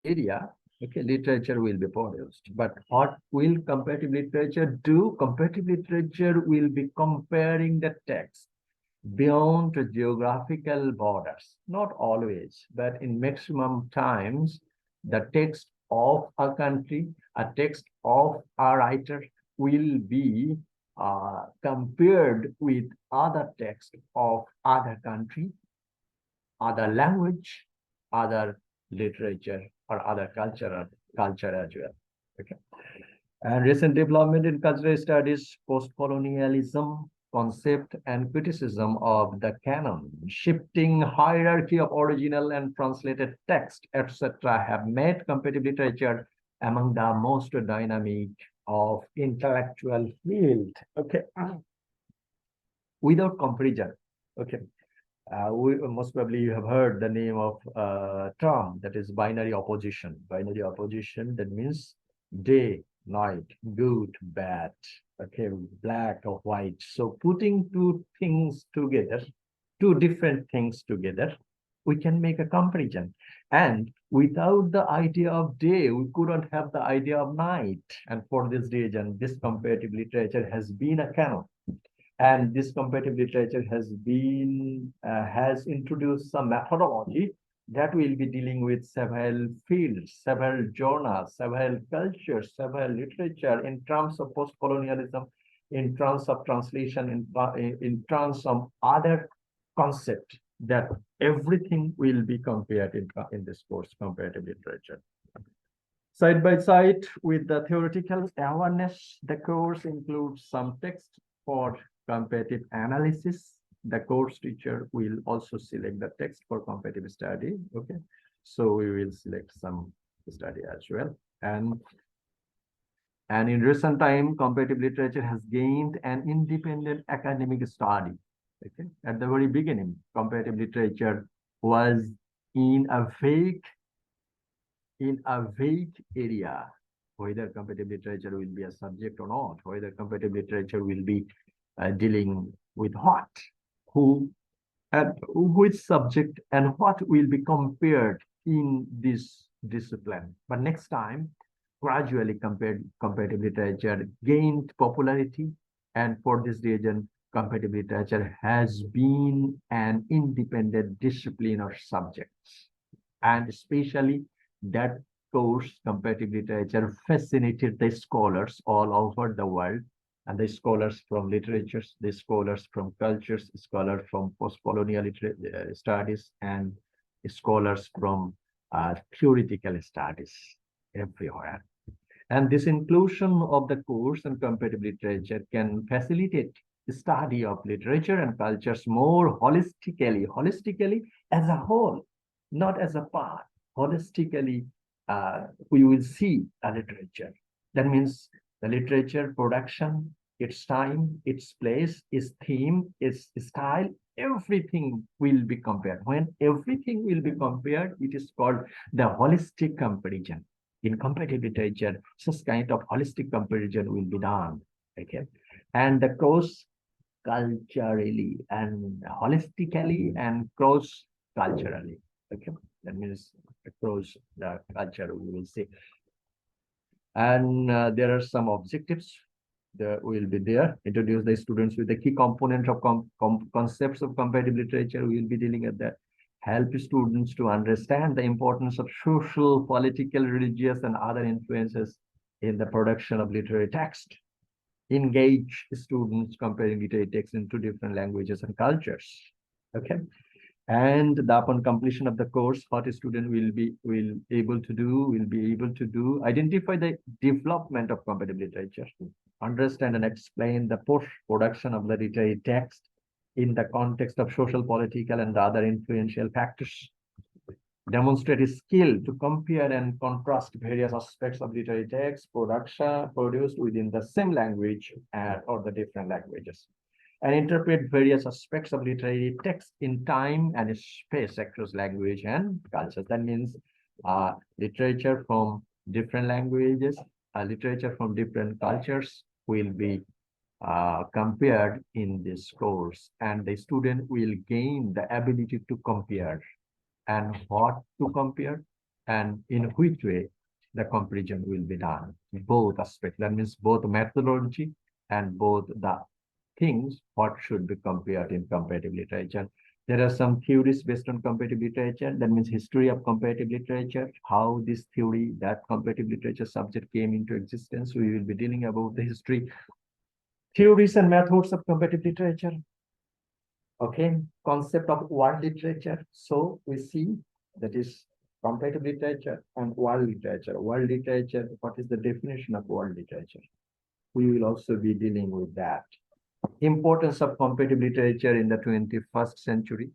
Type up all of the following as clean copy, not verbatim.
area, okay, literature will be produced. But what will comparative literature do? Comparative literature will be comparing the text beyond the geographical borders. Not always, but in maximum times, the text of a country, a text of a writer will be compared with other text of other country, other language, other literature, or other culture as well. Okay. And recent development in cultural studies, post-colonialism, concept and criticism of the canon, shifting hierarchy of original and translated text, etc., have made comparative literature among the most dynamic of intellectual field. Okay, without comparison. Okay, most probably you have heard the name of term, that is binary opposition. Binary opposition, that means day, night, good, bad, okay, black or white. So putting two things together, two different things together, we can make a comparison. And without the idea of day, we couldn't have the idea of night. And for this reason, this comparative literature has been a canon. And this comparative literature has introduced some methodology that will be dealing with several fields, several genres, several cultures, several literature in terms of post-colonialism, in terms of translation, in terms of other concepts, that everything will be compared in this course, comparative literature. Side by side with the theoretical awareness, the course includes some text for comparative analysis. The course teacher will also select the text for comparative study. Okay, so we will select some study as well. And in recent time, comparative literature has gained an independent academic study. Okay, at the very beginning, comparative literature was in a vague area, whether comparative literature will be a subject or not, whether comparative literature will be dealing with what, who, and which subject, and what will be compared in this discipline. But next time, gradually comparative literature gained popularity, and for this reason, comparative literature has been an independent discipline or subjects. And especially that course, comparative literature, fascinated the scholars all over the world, and the scholars from literatures, the scholars from cultures, scholars from post-colonial studies, and scholars from theoretical studies everywhere. And this inclusion of the course in comparative literature can facilitate the study of literature and cultures more holistically as a whole, not as a part. Holistically, we will see a literature. That means the literature production, its time, its place, its theme, its style, everything will be compared. When everything will be compared, it is called the holistic comparison. In comparative literature, such kind of holistic comparison will be done. Okay, and the cross culturally and holistically and cross culturally. Okay, that means across the culture we will see. And there are some objectives that will be there. Introduce the students with the key component of concepts of comparative literature. We will be dealing at that. Help students to understand the importance of social, political, religious, and other influences in the production of literary text. Engage students comparing literary text into different languages and cultures. Okay. And upon completion of the course, what a student will be able to do, identify the development of comparative literature, understand and explain the post-production of the literary text in the context of social, political, and other influential factors. Demonstrate a skill to compare and contrast various aspects of literary text production produced within the same language or the different languages, and interpret various aspects of literary text in time and space across language and cultures. That means literature from different languages, literature from different cultures will be compared in this course, and the student will gain the ability to compare. And what to compare? and in which way the comparison will be done. Both aspects, that means both methodology and both the things what should be compared in comparative literature. There are some theories based on comparative literature, that means history of comparative literature, how this theory, that comparative literature subject came into existence. We will be dealing about the history, theories and methods of comparative literature. Okay, concept of world literature. So we see that is comparative literature and world literature. World literature, what is the definition of world literature? We will also be dealing with that. Importance of comparative literature in the 21st century,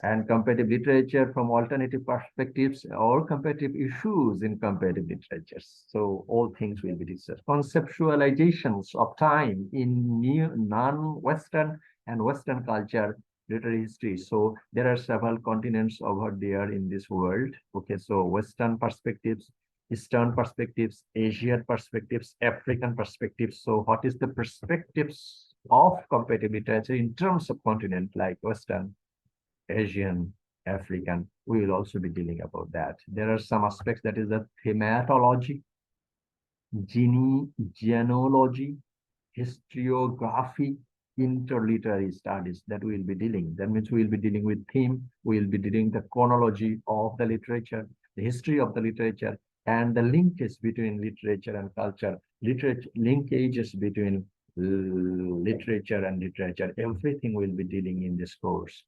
and comparative literature from alternative perspectives or comparative issues in comparative literature. So all things will be discussed. Conceptualizations of time in non-Western and Western culture, literary history. So there are several continents over there in this world. Okay, so Western perspectives, Eastern perspectives, Asian perspectives, African perspectives. So what is the perspectives of comparative literature in terms of continent like Western, Asian, African? We will also be dealing about that. There are some aspects, that is the thematology, genealogy, historiography, interliterary studies that we will be dealing. That means we will be dealing with theme, we will be dealing the chronology of the literature, the history of the literature, and the linkage between literature and culture, linkages between literature and literature. Everything will be dealing in this course.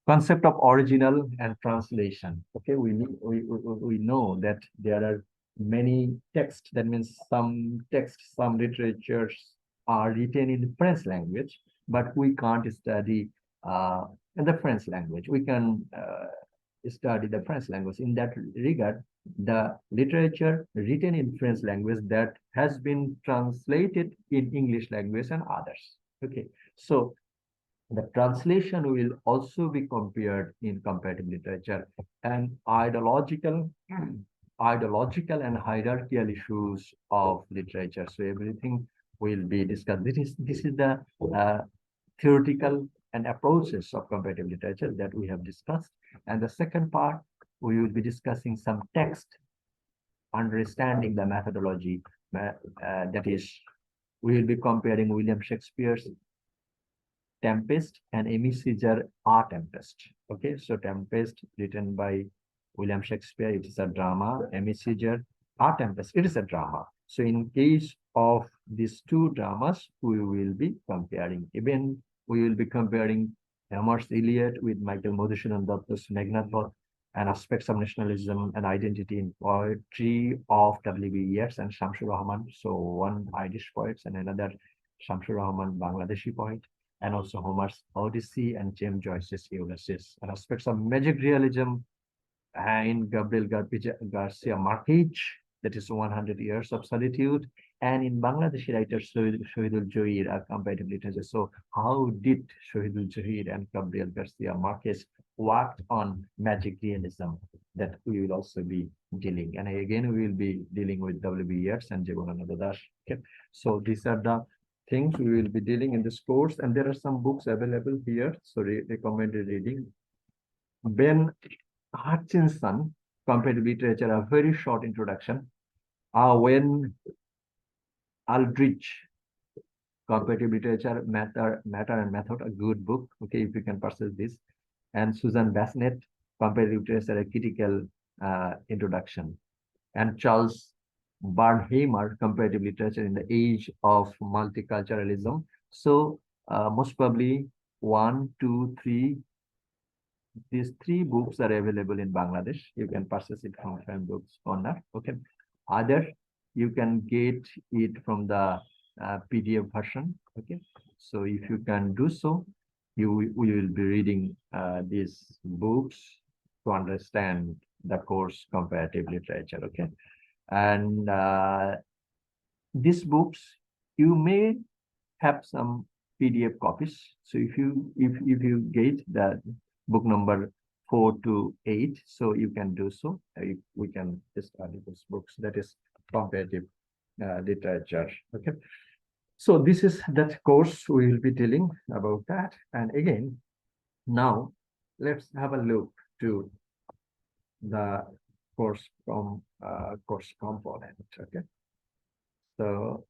Concept of original and translation. Okay, we know that there are many texts. That means some texts, some literatures are written in French language, but we can't study in the French language. We can study the French language. In that regard, the literature written in French language that has been translated in English language and others. Okay, so the translation will also be compared in comparative literature, and ideological and hierarchical issues of literature. So everything will be discussed. This is the theoretical and approaches of comparative literature that we have discussed. And the second part, we will be discussing some text, understanding the methodology. That is, we will be comparing William Shakespeare's Tempest and Amy Caesar A Tempest. Okay, so Tempest written by William Shakespeare, it is a drama. Amy Caesar A Tempest, it is a drama. So in case of these two dramas, we will be comparing. Even we will be comparing Homer's Iliad with Michael Madhusudhan Dutt's Jagannath, and aspects of nationalism and identity in poetry of W.B. Yeats and Shamsur Rahman. So one Irish poet and another Shamsur Rahman, Bangladeshi poet, and also Homer's Odyssey and James Joyce's Ulysses, and aspects of magic realism in Gabriel Garcia Marquez, that is 100 Years of Solitude, and in Bangladeshi writer Shahidul Johir, a comparative literature. So how did Shahidul Johir and Gabriel Garcia Marquez worked on magic realism, that we will also be dealing. And again, we will be dealing with W.B. Yeats and Jagannath Das. Okay, so these are the things we will be dealing in this course, and there are some books available here. So recommended reading: Ben Hutchinson, Comparative Literature, a very short introduction. When Aldrich, Comparative Literature, Matter and Method, a good book. Okay, if you can purchase this. And Susan Bassnett, Comparative Literature, a critical introduction. And Charles Bernheimer, Comparative Literature in the Age of Multiculturalism. So most probably 1, 2, 3. These 3 books are available in Bangladesh. You can purchase it from Fan Books Corner. Okay. Other, you can get it from the PDF version. Okay. So if you can do so, we will be reading these books to understand the course Comparative Literature. Okay. And these books, you may have some PDF copies. So if you get the book number 4 to 8, so you can do so. We can study those books. That is comparative literature. Okay. So this is that course we will be dealing about that. And again, now let's have a look to the course component. Okay, so